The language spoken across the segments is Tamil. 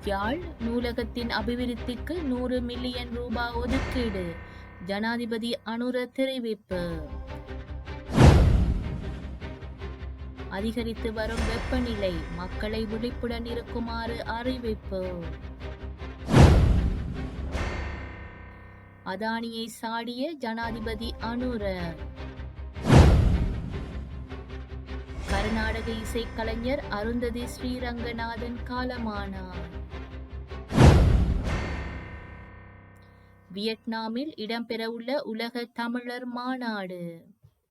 யாழ் நூலகத்தின் அபிவிருத்திக்கு 100 மில்லியன் ரூபாய் ஒதுக்கீடு. ஜனாதிபதி அனுர தெரிவிப்பு. அதிகரித்து வரும் வெப்பநிலை, மக்களை விழிப்புடன் இருக்குமாறு அறிவிப்பு. அதானியை சாடிய ஜனாதிபதி அனுர. கர்நாடக இசைக்கலைஞர் அருந்ததி ஸ்ரீரங்கநாதன் காலமானார். வியட்நாமில் இடம்பெறவுள்ள உலக தமிழர் மாநாடு.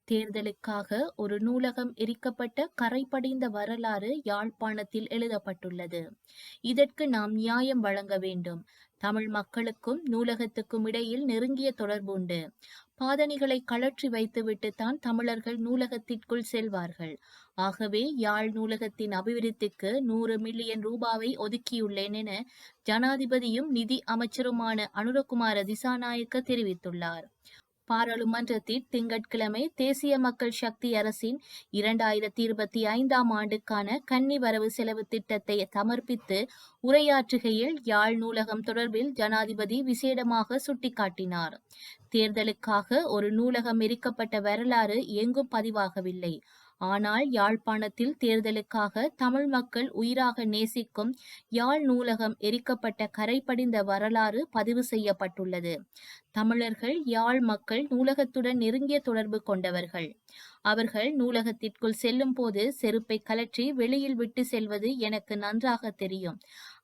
தேர்தலுக்காக ஒரு நூலகம் எரிக்கப்பட்ட கரைபடிந்த வரலாறு யாழ்ப்பாணத்தில் எழுதப்பட்டுள்ளது. இதற்கு நாம் நியாயம் வழங்க வேண்டும். தமிழ் மக்களுக்கும் நூலகத்துக்கும் இடையில் நெருங்கிய தொடர்பு உண்டு. பாதணிகளை கழற்றி வைத்துவிட்டு தான் தமிழர்கள் நூலகத்திற்குள் செல்வார்கள். ஆகவே யாழ் நூலகத்தின் அபிவிருத்திக்கு 100 மில்லியன் ரூபாவை ஒதுக்கியுள்ளேன் என ஜனாதிபதியும் நிதி அமைச்சருமான அனுரகுமார திசாநாயக்க தெரிவித்துள்ளார். பாராளுமன்றத்தில் திங்கட்கிழமை தேசிய மக்கள் சக்தி அரசின் 2025ஆம் ஆண்டுக்கான கன்னி வரவு செலவு திட்டத்தை சமர்ப்பித்து உரையாற்றுகையில் யாழ் நூலகம் தொடர்பில் ஜனாதிபதி விசேடமாக சுட்டிக்காட்டினார். தேர்தலுக்காக ஒரு நூலகம் எரிக்கப்பட்ட வரலாறு எங்கும் பதிவாகவில்லை. ஆனால் யாழ்ப்பாணத்தில் தேர்தலுக்காக தமிழ் மக்கள் உயிராக நேசிக்கும் யாழ் நூலகம் எரிக்கப்பட்ட கரைபடிந்த வரலாறு பதிவு செய்யப்பட்டுள்ளது. தமிழர்கள் யாழ் மக்கள் நூலகத்துடன் நெருங்கிய தொடர்பு கொண்டவர்கள். அவர்கள் நூலகத்திற்குள் செல்லும் போது செருப்பை கலற்றி வெளியில் விட்டு செல்வது எனக்கு நன்றாக தெரியும்.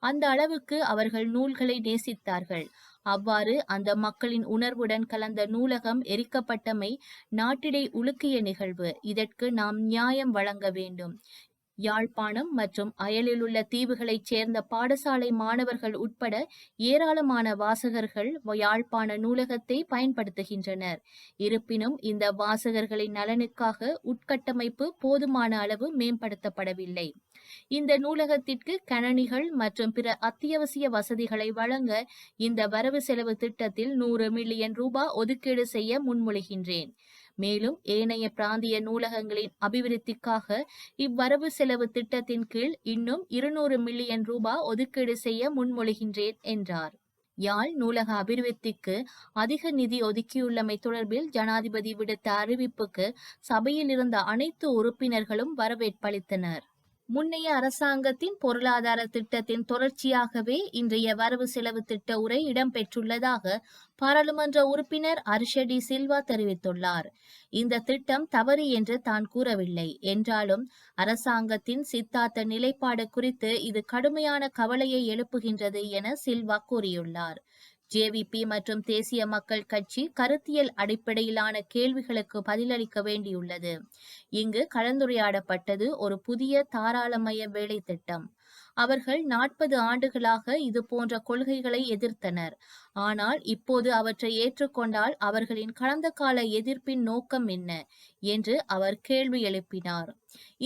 அந்த அளவுக்கு அவர்கள் நூல்களை நேசித்தார்கள். அவ்வாறு அந்த மக்களின் உணர்வுடன் கலந்த நூலகம் எரிக்கப்பட்டமை நாட்டிடை உலுக்கிய நிகழ்வு. இதற்கு நாம் நியாயம் வழங்க வேண்டும். யாழ்ப்பாணம் மற்றும் அயலிலுள்ள தீவுகளைச் சேர்ந்த பாடசாலை மாணவர்கள் உட்பட ஏராளமான வாசகர்கள் யாழ்ப்பாண நூலகத்தை பயன்படுத்துகின்றனர். இருப்பினும் இந்த வாசகர்களின் நலனுக்காக உட்கட்டமைப்பு போதுமான அளவு மேம்படுத்தப்படவில்லை. இந்த நூலகத்திற்கு கணனிகள் மற்றும் பிற அத்தியாவசிய வசதிகளை வழங்க இந்த வரவு செலவு திட்டத்தில் 100 மில்லியன் ரூபாய் ஒதுக்கீடு செய்ய முன்மொழிகின்றேன். மேலும் ஏனைய பிராந்திய நூலகங்களின் அபிவிருத்திக்காக இவ்வரவு செலவு திட்டத்தின் கீழ் இன்னும் 200 மில்லியன் ரூபாய் ஒதுக்கீடு செய்ய முன்மொழிகின்றேன் என்றார். யாழ் நூலக அபிவிருத்திக்கு அதிக நிதி ஒதுக்கியுள்ளமை தொடர்பில் ஜனாதிபதி விடுத்த அறிவிப்புக்கு சபையில் இருந்த அனைத்து உறுப்பினர்களும் வரவேற்பளித்தனர். முன்னைய அரசாங்கத்தின் பொருளாதார திட்டத்தின் தொடர்ச்சியாகவே இன்றைய வரவு செலவு திட்ட உரை இடம்பெற்றுள்ளதாக பாராளுமன்ற உறுப்பினர் அரிஷடி சில்வா தெரிவித்துள்ளார். இந்த திட்டம் தவறு என்று தான் கூறவில்லை என்றாலும் அரசாங்கத்தின் சித்தாந்த நிலைப்பாடு குறித்து இது கடுமையான கவலையை எழுப்புகின்றது என சில்வா கூறியுள்ளார். ஜேவிபி மற்றும் தேசிய மக்கள் கட்சி கருத்தியல் அடிப்படையிலான கேள்விகளுக்கு பதிலளிக்க வேண்டியுள்ளது. இங்கு கலந்துரையாடப்பட்டது ஒரு புதிய தாராளமய வேலை திட்டம். அவர்கள் 40 ஆண்டுகளாக இது போன்ற கொள்கைகளை எதிர்த்தனர். ஆனால் இப்போது அவற்றை ஏற்றுக்கொண்டால் அவர்களின் கடந்த கால எதிர்ப்பின் நோக்கம் என்ன என்று அவர் கேள்வி எழுப்பினார்.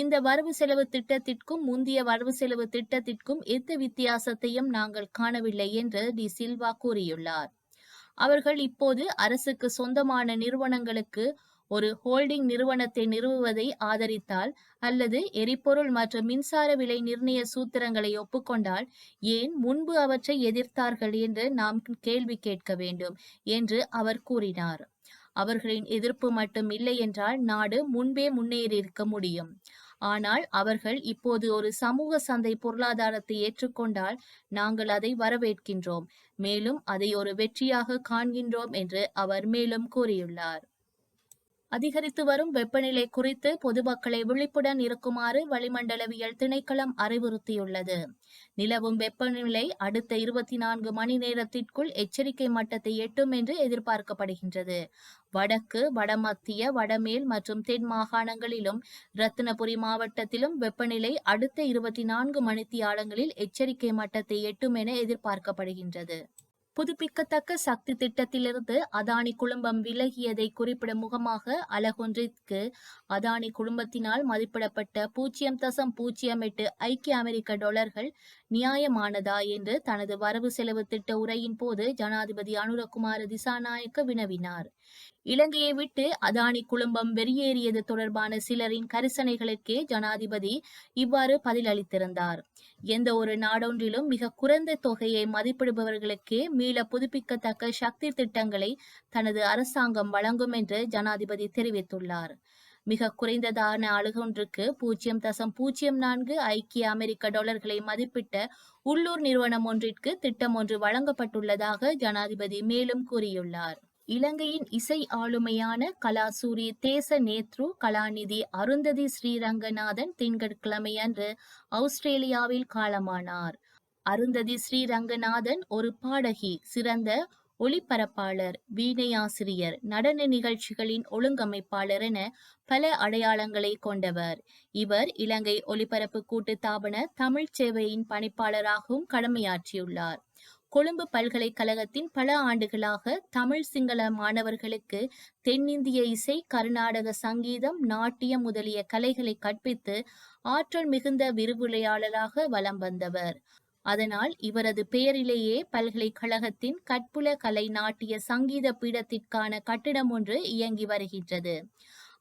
இந்த வரவு செலவு திட்டத்திற்கும் முந்தைய வரவு செலவு திட்டத்திற்கும் எந்த வித்தியாசத்தையும் நாங்கள் காணவில்லை என்று டி சில்வா கூறியுள்ளார். அவர்கள் இப்போது அரசுக்கு சொந்தமான நிறுவனங்களுக்கு ஒரு ஹோல்டிங் நிறுவனத்தை நிறுவுவதை ஆதரித்தால் அல்லது எரிபொருள் மற்றும் மின்சார விலை நிர்ணய சூத்திரங்களை ஒப்புக்கொண்டால் ஏன் முன்பு அவற்றை எதிர்த்தார்கள் என்று நாம் கேள்வி கேட்க வேண்டும் என்று அவர் கூறினார். அவர்களின் எதிர்ப்பு மட்டும் இல்லை என்றால் நாடு முன்பே முன்னேறியிருக்க முடியும். ஆனால் அவர்கள் இப்போது ஒரு சமூக சந்தை பொருளாதாரத்தை ஏற்றுக்கொண்டால் நாங்கள் அதை வரவேற்கின்றோம். மேலும் அதை ஒரு வெற்றியாக காண்கின்றோம் என்று அவர் மேலும் கூறியுள்ளார். அதிகரித்து வரும் வெப்பநிலை குறித்து பொதுமக்களை விழிப்புடன் இருக்குமாறு வளிமண்டலவியல் திணைக்களம் அறிவுறுத்தியுள்ளது. நிலவும் வெப்பநிலை அடுத்த 24 மணி நேரத்திற்குள் எச்சரிக்கை மட்டத்தை எட்டும் என்று எதிர்பார்க்கப்படுகின்றது. வடக்கு, வடமத்திய, வடமேல் மற்றும் தென் மாகாணங்களிலும் ரத்தினபுரி மாவட்டத்திலும் வெப்பநிலை அடுத்த 24 மணித்தியாலங்களில் எச்சரிக்கை மட்டத்தை எட்டும் என எதிர்பார்க்கப்படுகின்றது. புதுப்பிக்கத்தக்க சக்தி திட்டத்திலிருந்து அதானி குழுமம் விலகியதை குறிப்பிடும் முகமாக அலகொன்றிற்கு அதானி குழுமத்தினால் மதிப்பிடப்பட்ட $0.08 ஐக்கிய அமெரிக்க டாலர்கள் நியாயமானதா என்று தனது வரவு செலவு திட்ட உரையின் போது ஜனாதிபதி அனுரகுமார திசாநாயக்க வினவினார். இலங்கையை விட்டு அதானி குழுமம் வெளியேறியது தொடர்பான சிலரின் கரிசனைகளுக்கே ஜனாதிபதி இவ்வாறு பதிலளித்திருந்தார். எந்த ஒரு நாடொன்றிலும் மிக குறைந்த தொகையை மதிப்பிடுபவர்களுக்கே மீள புதுப்பிக்கத்தக்க சக்தி திட்டங்களை தனது அரசாங்கம் வழங்கும் என்று ஜனாதிபதி தெரிவித்துள்ளார். மிக குறைந்ததான அலகொன்றுக்கு 0.04 ஐக்கிய அமெரிக்க டாலர்களை மதிப்பிட்ட உள்ளூர் நிறுவனம் ஒன்றிற்கு திட்டம் ஒன்று வழங்கப்பட்டுள்ளதாக ஜனாதிபதி மேலும் கூறியுள்ளார். இலங்கையின் இசை ஆளுமையான கலாசூரி தேச நேத்ரு கலாநிதி அருந்ததி ஸ்ரீரங்கநாதன் திங்கட்கிழமை அன்று ஆஸ்திரேலியாவில் காலமானார். அருந்ததி ஸ்ரீரங்கநாதன் ஒரு பாடகி, சிறந்த ஒளிபரப்பாளர், வீணையாசிரியர், நடன நிகழ்ச்சிகளின் ஒழுங்கமைப்பாளர் என பல அடையாளங்களை கொண்டவர். இவர் இலங்கை ஒலிபரப்பு கூட்டுத்தாபன தமிழ் சேவையின் பணிப்பாளராகவும் கடமையாற்றியுள்ளார். கொழும்பு பல்கலைக்கழகத்தின் பல ஆண்டுகளாக தமிழ் சிங்கள மாணவர்களுக்கு தென்னிந்திய இசை, கர்நாடக சங்கீதம், நாட்டியம் முதலிய கலைகளை கற்பித்து ஆற்றல் மிகுந்த விரிவுரையாளராக வலம் வந்தவர். அதனால் இவரது பெயரிலேயே பல்கலைக்கழகத்தின் கற்புல கலை நாட்டிய சங்கீத பீடத்திற்கான கட்டிடம் ஒன்று இயங்கி வருகின்றது.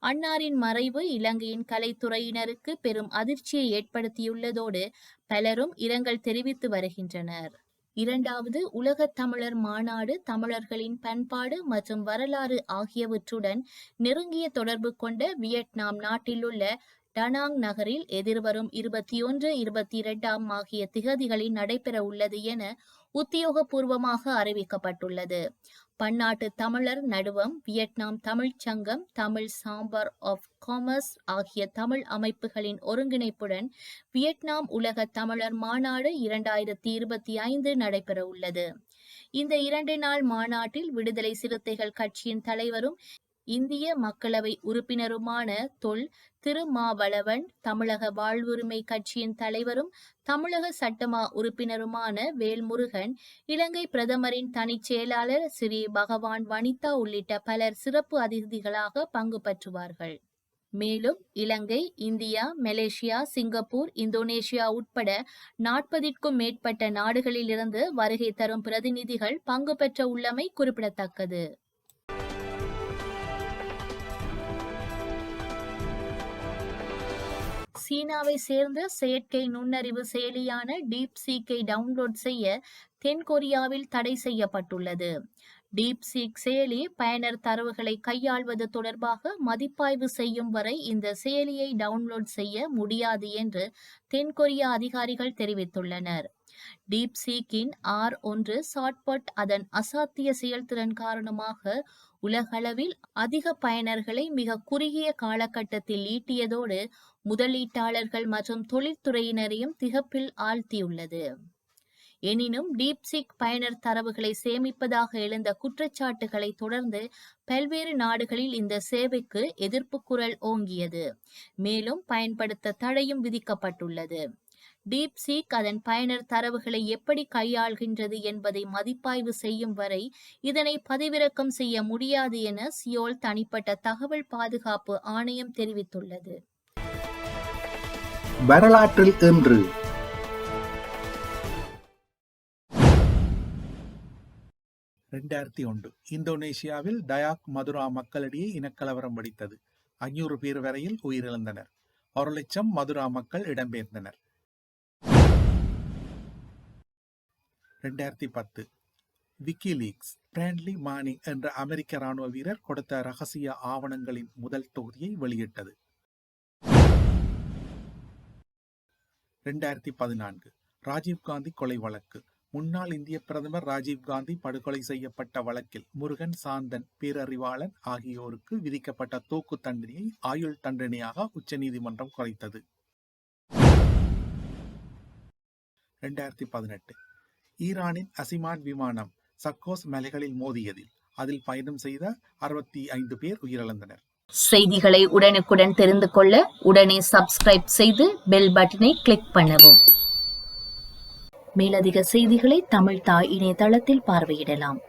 அன்னாரின் மறைவு இலங்கையின் கலைத்துறையினருக்கு பெரும் அதிர்ச்சியை ஏற்படுத்தியுள்ளதோடு பலரும் இரங்கல் தெரிவித்து வருகின்றனர். 2வது உலக தமிழர் மாநாடு தமிழர்களின் பண்பாடு மற்றும் வரலாறு ஆகியவற்றுடன் நெருங்கிய தொடர்பு கொண்ட வியட்நாம் நாட்டிலுள்ள டனாங் நகரில் எதிர்வரும் 21, 22 ஆகிய திகதிகளில் நடைபெற உள்ளது என உத்தியோகபூர்வமாக அறிவிக்கப்பட்டுள்ளது. பன்னாட்டு தமிழர் நடுவம், வியட்நாம் தமிழ்ச் சங்கம், தமிழ் சாம்பர் ஆஃப் காமர்ஸ் ஆகிய தமிழ் அமைப்புகளின் ஒருங்கிணைப்புடன் வியட்நாம் உலக தமிழர் மாநாடு 2025 நடைபெற உள்ளது. இந்த 2 நாள் மாநாட்டில் விடுதலை சிறுத்தைகள் கட்சியின் தலைவரும் இந்திய மக்களவை உறுப்பினருமான தொல் திருமாவளவன், தமிழக வாழ்வுரிமை கட்சியின் தலைவரும் தமிழக சட்டமா உறுப்பினருமான வேல்முருகன், இலங்கை பிரதமரின் தனிச் செயலாளர் ஸ்ரீ பகவான் வனிதா உள்ளிட்ட பலர் சிறப்பு அதிதிகளாக பங்கு பற்றுவார்கள். மேலும் இலங்கை, இந்தியா, மலேசியா, சிங்கப்பூர், இந்தோனேஷியா உட்பட 40க்கும் மேற்பட்ட நாடுகளிலிருந்து வருகை தரும் பிரதிநிதிகள் பங்கு பெற்ற உள்ளமை குறிப்பிடத்தக்கது. சீனாவை சேர்ந்த செயற்கை நுண்ணறிவு செயலியான டீப்சீக்கை டவுன்லோட் செய்ய தென்கொரியாவில் தடை செய்யப்பட்டுள்ளது. டீப்சீக் செயலி பயனர் தரவுகளை கையாள்வது தொடர்பாக மதிப்பாய்வு செய்யும் வரை இந்த செயலியை டவுன்லோட் செய்ய முடியாது என்று தென்கொரியா அதிகாரிகள் தெரிவித்துள்ளனர். டீப்சீக்கின் R1 சாட்பாட் அதன் அசாத்திய செயல்திறன் காரணமாக உலகளவில் அதிக பயனர்களை மிக குறுகிய காலகட்டத்தில் ஈட்டியதோடு முதலீட்டாளர்கள் மற்றும் தொழில்துறையினரையும் திகப்பில் ஆழ்த்தியுள்ளது. எனினும் டீப்சீக் பயனர் தரவுகளை சேமிப்பதாக எழுந்த குற்றச்சாட்டுகளை தொடர்ந்து பல்வேறு நாடுகளில் இந்த சேவைக்கு எதிர்ப்பு குரல் ஓங்கியது. மேலும் பயன்படுத்த தடையும் விதிக்கப்பட்டுள்ளது. டீப்சீக் அதன் பயனர் தரவுகளை எப்படி கையாள்கின்றது என்பதை மதிப்பாய்வு செய்யும் வரை இதனை பதிவிறக்கம் செய்ய முடியாது என சியோல் தனிப்பட்ட தகவல் பாதுகாப்பு ஆணையம் தெரிவித்துள்ளது. வரலாற்றில் இன்று 2001 இந்தோனேஷியாவில் டயாக் மதுரா மக்களிடையே இனக்கலவரம் வெடித்தது. 500 பேர் வரையில் உயிரிழந்தனர். 1,00,000 மதுரா மக்கள் இடம்பெயர்ந்தனர். 2010 விக்கிலீக்ஸ் பிராண்ட்லி மானிங் என்ற அமெரிக்க ராணுவ வீரர் கொடுத்த ரகசிய ஆவணங்களின் முதல் தொகுதியை வெளியிட்டது. 2014 ராஜீவ்காந்தி கொலை வழக்கு. முன்னாள் இந்திய பிரதமர் ராஜீவ்காந்தி படுகொலை செய்யப்பட்ட வழக்கில் முருகன், சாந்தன், பேரறிவாளன் ஆகியோருக்கு விதிக்கப்பட்ட தூக்கு தண்டனையை ஆயுள் தண்டனையாக உச்சநீதிமன்றம் குறைத்தது. 2018 ஈரானின் அசிமான் விமானம் சக்கோஸ் மலைகளில் மோதியதில் அதில் பயணம் செய்த 65 பேர் உயிரிழந்தனர். செய்திகளை உடனுக்குடன் தெரிந்து கொள்ள உடனே சப்ஸ்கிரைப் செய்து பெல் பட்டனை கிளிக் பண்ணவும். மேலதிக செய்திகளை தமிழ் தாய் இணையதளத்தில் பார்வையிடலாம்.